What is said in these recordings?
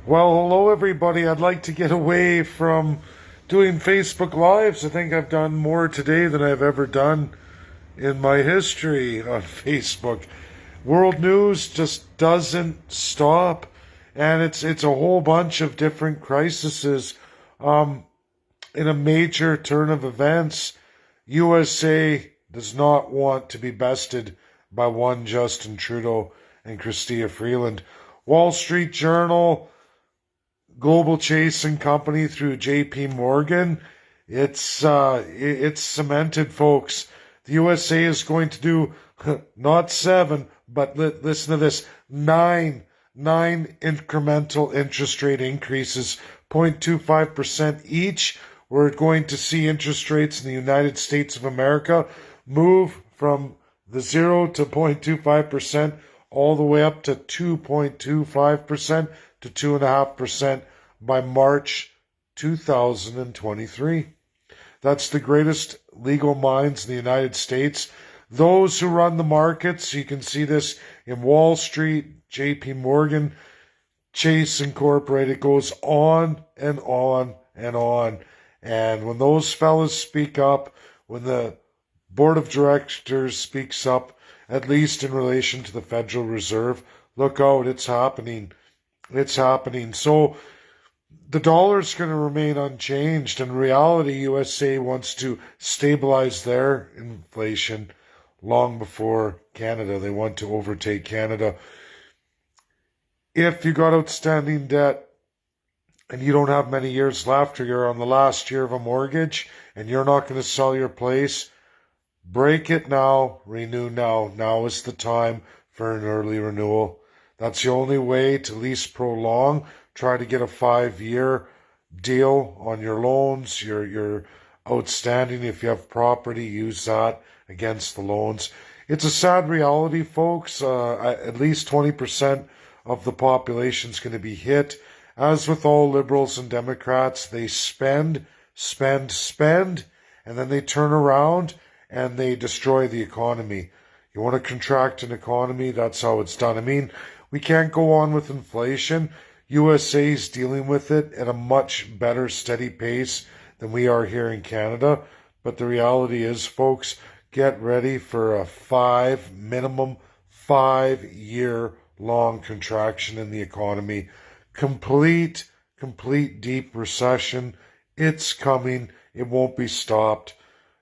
Well, hello everybody. I'd like to get away from doing Facebook Lives. I think I've done more today than I've ever done in my history on Facebook. World news just doesn't stop, and it's a whole bunch of different crises. In a major turn of events, USA does not want to be bested by one Justin Trudeau and Chrystia Freeland. Wall Street Journal, Global Chase and Company through J.P. Morgan. It's cemented, folks. The USA is going to do not seven, but listen to this: nine incremental interest rate increases, 0.25% each. We're going to see interest rates in the United States of America move from the 0 to 0.25% all the way up to 2.25% to 2.5% by March 2023. That's the greatest legal minds in the United States. Those who run the markets, you can see this in Wall Street, JP Morgan, Chase Incorporated, goes on and on and on. And when those fellas speak up, when the board of directors speaks up, at least in relation to the Federal Reserve, look out, it's happening. It's happening. So the dollar's going to remain unchanged. In reality, USA wants to stabilize their inflation long before Canada. They want to overtake Canada. If you got outstanding debt and you don't have many years left, or you're on the last year of a mortgage and you're not going to sell your place, break it now, renew now. Now is the time for an early renewal. That's the only way to least prolong. Try to get a 5-year deal on your loans, your outstanding. If you have property, use that against the loans. It's a sad reality, folks. At least 20% of the population is going to be hit. As with all liberals and Democrats, they spend, and then they turn around and they destroy the economy. You want to contract an economy, that's how it's done. I mean, we can't go on with inflation. USA's dealing with it at a much better, steady pace than we are here in Canada. But the reality is, folks, get ready for a minimum 5-year long contraction in the economy. Complete deep recession. It's coming. It won't be stopped.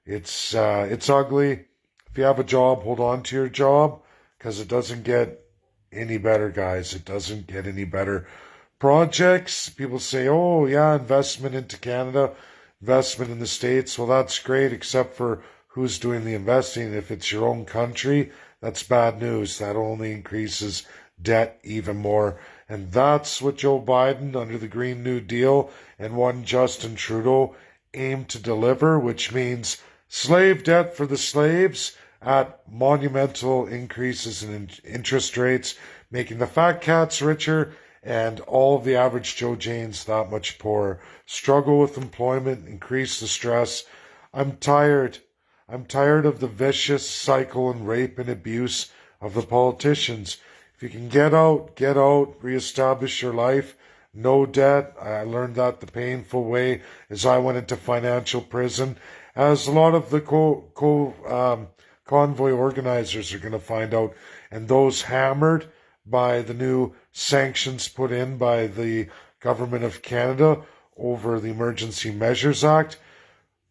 It's ugly. If you have a job, hold on to your job, because it doesn't get any better, guys. It doesn't get any better. Projects, people say, oh yeah, investment into Canada, investment in the States. Well, that's great, except for who's doing the investing. If it's your own country, that's bad news. That only increases debt even more. And that's what Joe Biden, under the Green New Deal, and one Justin Trudeau aim to deliver, which means slave debt for the slaves at monumental increases in interest rates, making the fat cats richer and all of the average Joe Janes that much poorer. Struggle with employment, increase the stress. I'm tired. I'm tired of the vicious cycle and rape and abuse of the politicians. If you can get out, reestablish your life, no debt. I learned that the painful way as I went into financial prison, as a lot of the convoy organizers are going to find out, and those hammered by the new sanctions put in by the government of Canada over the Emergency Measures Act.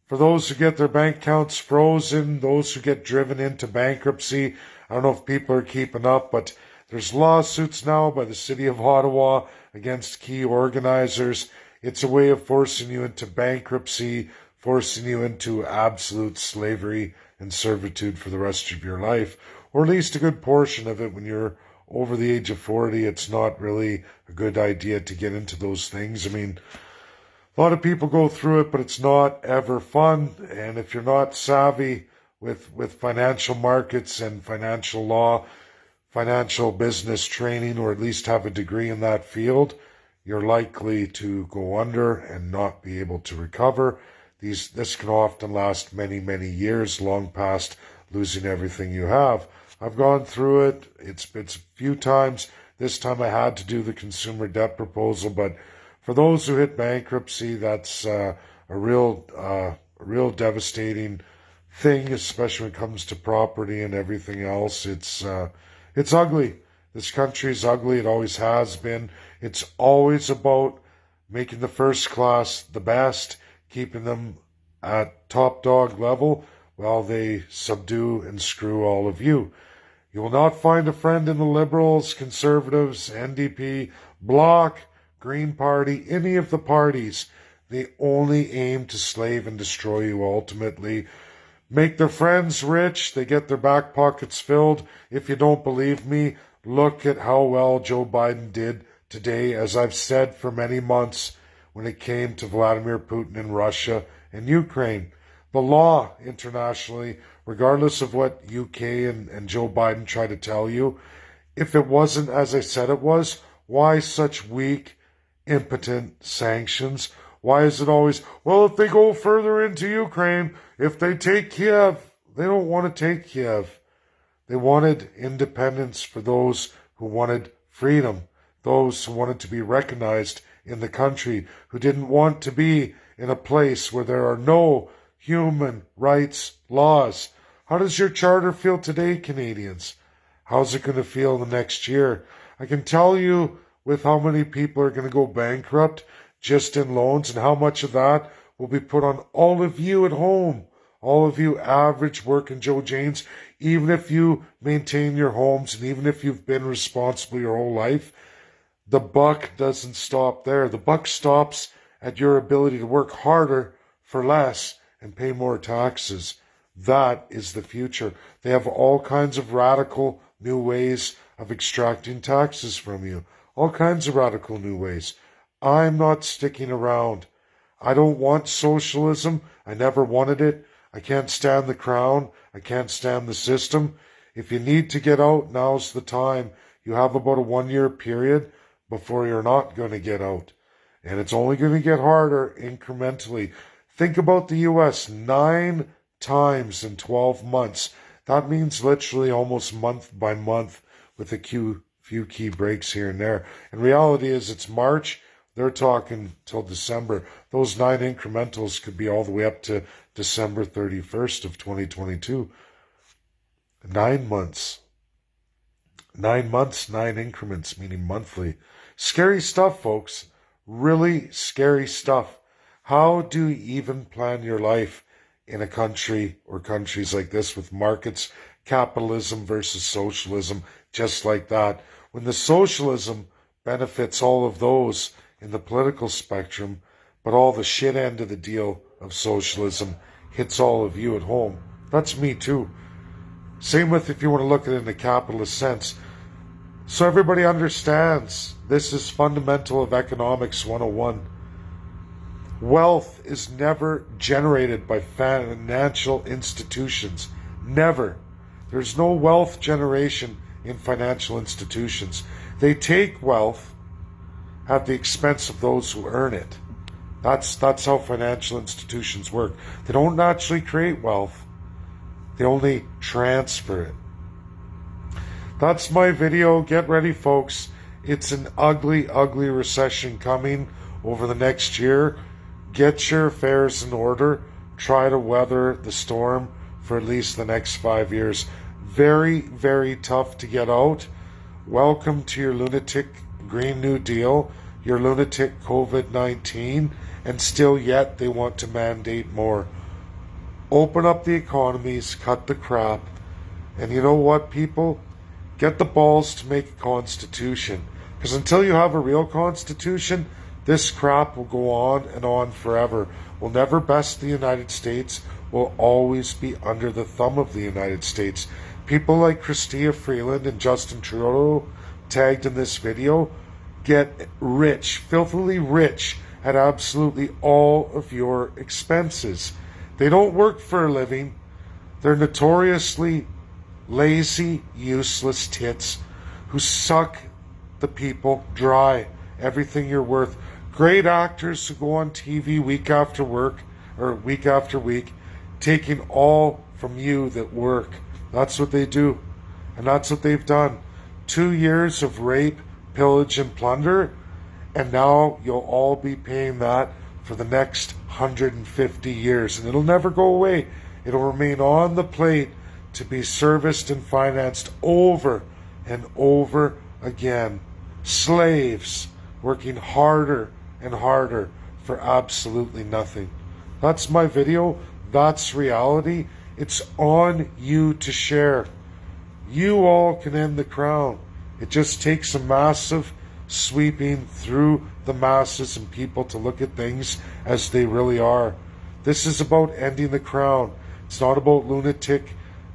For those who get their bank accounts frozen, those who get driven into bankruptcy, I don't know if people are keeping up, but there's lawsuits now by the city of Ottawa against key organizers. It's a way of forcing you into bankruptcy, forcing you into absolute slavery and servitude for the rest of your life, or at least a good portion of it. When you're over the age of 40, it's not really a good idea to get into those things. I mean, a lot of people go through it, but it's not ever fun. And if you're not savvy with financial markets and financial law, financial business training, or at least have a degree in that field, you're likely to go under and not be able to recover. This can often last many, many years, long past losing everything you have. I've gone through it. It's a few times. This time I had to do the consumer debt proposal, but for those who hit bankruptcy, that's a real devastating thing, especially when it comes to property and everything else. It's ugly. This country is ugly. It always has been. It's always about making the first class the best, keeping them at top dog level while they subdue and screw all of you. You will not find a friend in the Liberals, Conservatives, NDP, Bloc, Green Party, any of the parties. They only aim to slave and destroy you ultimately. Make their friends rich, they get their back pockets filled. If you don't believe me, look at how well Joe Biden did today, as I've said for many months, when it came to Vladimir Putin and Russia and Ukraine. The law internationally, regardless of what UK and Joe Biden try to tell you, if it wasn't as I said it was, why such weak, impotent sanctions? Why is it always, well, if they go further into Ukraine, if they take Kiev? They don't want to take Kiev. They wanted independence for those who wanted freedom, those who wanted to be recognized in the country, who didn't want to be in a place where there are no human rights laws. How does your charter feel today, Canadians? How's it going to feel the next year? I can tell you with how many people are going to go bankrupt just in loans, and how much of that will be put on all of you at home, all of you average working Joe Janes. Even if you maintain your homes and even if you've been responsible your whole life, the buck doesn't stop there. The buck stops at your ability to work harder for less and pay more taxes. That is the future. They have all kinds of radical new ways of extracting taxes from you. All kinds of radical new ways. I'm not sticking around. I don't want socialism. I never wanted it. I can't stand the crown. I can't stand the system. If you need to get out, now's the time. You have about a 1-year period before you're not going to get out. And it's only going to get harder incrementally. Think about the U.S. 9 times in 12 months. That means literally almost month by month with a few key breaks here and there. And reality is it's March. They're talking till December. Those 9 incrementals could be all the way up to December 31st of 2022. 9 months. 9 months, 9 increments, meaning monthly. Scary stuff, folks. Really scary stuff. How do you even plan your life in a country or countries like this with markets, capitalism versus socialism, just like that? When the socialism benefits all of those in the political spectrum, but all the shit end of the deal of socialism hits all of you at home. That's me too. Same with if you want to look at it in a capitalist sense. So everybody understands this is fundamental of economics 101. Wealth is never generated by financial institutions. Never. There's no wealth generation in financial institutions. They take wealth at the expense of those who earn it. That's how financial institutions work. They don't naturally create wealth. They only transfer it. That's my video. Get ready, folks. It's an ugly, ugly recession coming over the next year. Get your affairs in order. Try to weather the storm for at least the next 5 years. Very, very tough to get out. Welcome to your lunatic Green New Deal, your lunatic COVID-19, and still yet they want to mandate more. Open up the economies, cut the crap, and you know what, people? Get the balls to make a constitution. Because until you have a real constitution, this crap will go on forever. We'll never best the United States. We'll always be under the thumb of the United States. People like Chrystia Freeland and Justin Trudeau, tagged in this video, get rich, filthily rich, at absolutely all of your expenses. They don't work for a living. They're notoriously lazy, useless tits who suck the people dry, everything you're worth. Great actors who go on TV week after week, taking all from you that work. That's what they do. And that's what they've done. 2 years of rape pillage and plunder, and now you'll all be paying that for the next 150 years, and it'll never go away. It'll remain on the plate to be serviced and financed over and over again. Slaves working harder and harder for absolutely nothing. That's my video. That's reality. It's on you to share. You all can end the crown. It just takes a massive sweeping through the masses and people to look at things as they really are. This is about ending the crown. It's not about lunatic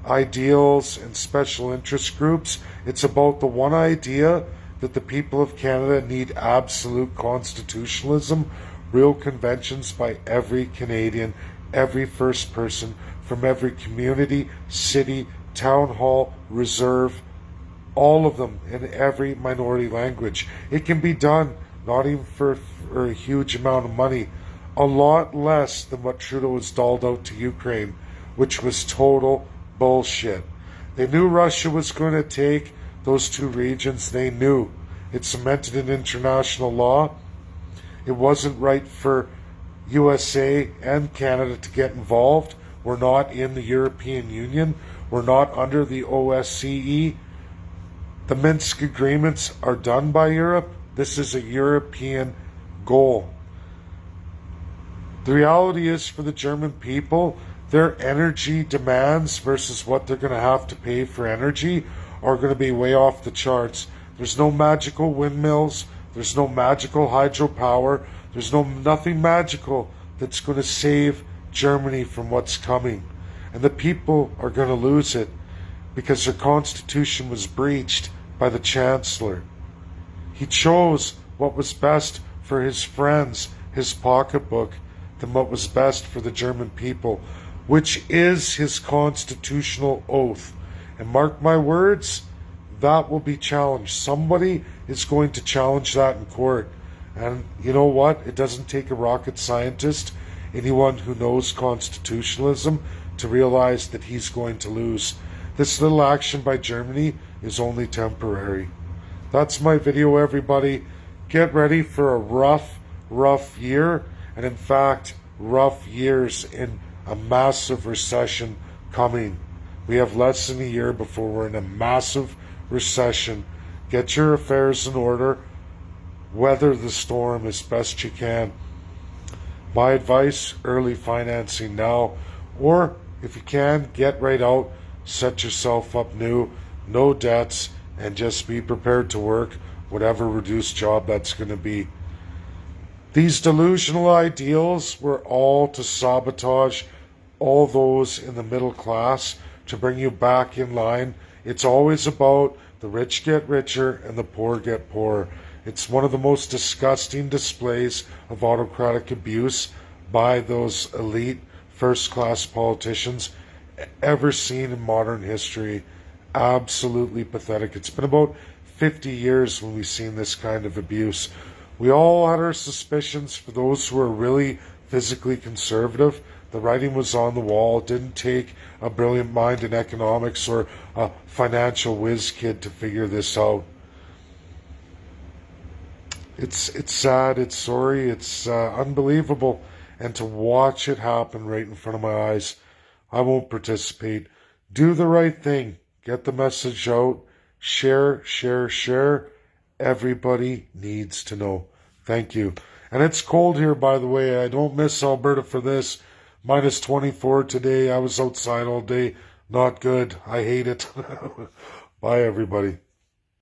ideals and special interest groups. It's about the one idea that the people of Canada need absolute constitutionalism, real conventions by every Canadian, every first person from every community, city, town hall, reserve, all of them in every minority language. It can be done, not even for a huge amount of money, a lot less than what Trudeau has dolled out to Ukraine, which was total bullshit. They knew Russia was going to take those two regions. They knew. It cemented in international law. It wasn't right for USA and Canada to get involved. We're not in the European Union. We're not under the OSCE. The Minsk agreements are done by Europe. This is a European goal. The reality is, for the German people, their energy demands versus what they're going to have to pay for energy are going to be way off the charts. There's no magical windmills. There's no magical hydropower. There's nothing magical that's going to save Germany from what's coming. And the people are going to lose it because their constitution was breached by the Chancellor. He chose what was best for his friends, his pocketbook, than what was best for the German people, which is his constitutional oath. And mark my words, that will be challenged. Somebody is going to challenge that in court. And you know what? It doesn't take a rocket scientist, anyone who knows constitutionalism, to realize that he's going to lose. This little action by Germany is only temporary. That's my video, everybody. Get ready for a rough year, and in fact, rough years in a massive recession coming. We have less than a year before we're in a massive recession. Get your affairs in order. Weather the storm as best you can. My advice, early financing now, or if you can, get right out, set yourself up new, no debts, and just be prepared to work whatever reduced job that's going to be. These delusional ideals were all to sabotage all those in the middle class, to bring you back in line. It's always about the rich get richer and the poor get poorer. It's one of the most disgusting displays of autocratic abuse by those elite first-class politicians ever seen in modern history. Absolutely pathetic. It's been about 50 years when we've seen this kind of abuse. We all had our suspicions. For those who are really physically conservative, the writing was on the wall. It didn't take a brilliant mind in economics or a financial whiz kid to figure this out. It's sad, it's sorry, it's unbelievable. And to watch it happen right in front of my eyes, I won't participate. Do the right thing. Get the message out. Share, share, share. Everybody needs to know. Thank you. And it's cold here, by the way. I don't miss Alberta for this. Minus 24 today. I was outside all day. Not good. I hate it. Bye, everybody.